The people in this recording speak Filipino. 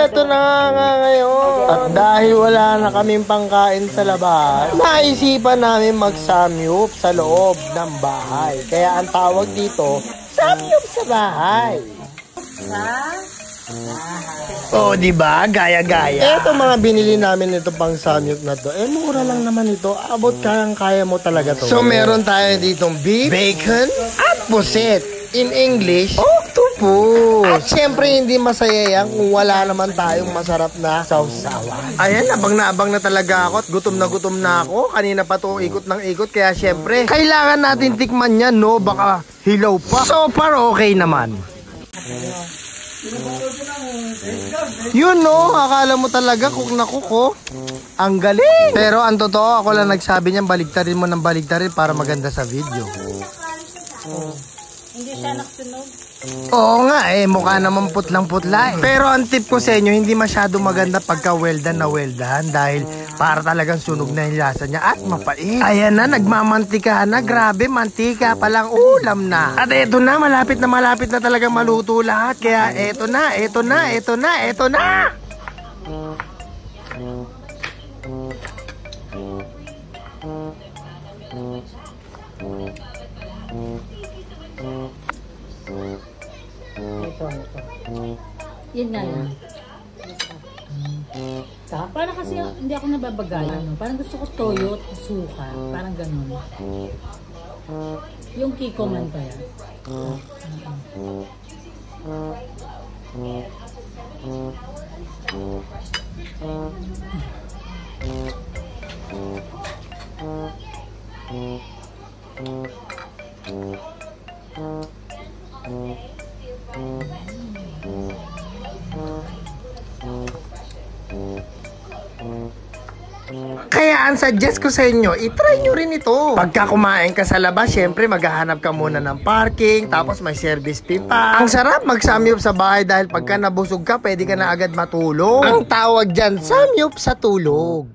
eto na nga ngayon. At dahil wala na kaming pangkain sa labas, naisipan namin mag-samyup sa loob ng bahay. Kaya ang tawag dito, samyup sa bahay. Oh, di ba? Gaya-gaya. Eto mga binili namin nito pang samyup na to. Mura lang naman ito. Abot kayang-kaya mo talaga to. So, meron tayo ditong beef, bacon, at puset. In English, octopus. At syempre, hindi masaya yan kung wala naman tayong masarap na sausawan. Ayan, abang na talaga ako at gutom na ako. Kanina pa to ikot ng ikot. Kaya syempre, kailangan natin tikman yan, no? Baka hilaw pa. So far, okay naman. Yun, no? Akala mo talaga cook na cook, oh. Ang galing. Pero ang totoo, ako lang nagsabi niyan, baligtarin mo ng baligtarin para maganda sa video. Hindi siya naksunog. Oo nga mukha naman putlang-putla Pero ang tip ko sa inyo, hindi masyado maganda pagka well done na well done dahil para talagang sunog na yung lasa niya at mapait. Ayan na, nagmamantika na. Grabe, mantika palang ulam na. At eto na, malapit na talagang maluto lahat. Kaya eto na. Yun na yan. Parang kasi hindi ako nababagalan. Parang gusto ko toyo at suka. Parang ganun. Yung Kiko man kaya. Kaya ang suggest ko sa inyo, itry nyo rin ito. Pagka kumain ka sa labas, syempre maghahanap ka muna ng parking, tapos may service fee pa. Ang sarap mag-samyup sa bahay dahil pagka nabusog ka, pwede ka na agad matulog. Ang tawag dyan, samyup sa tulog.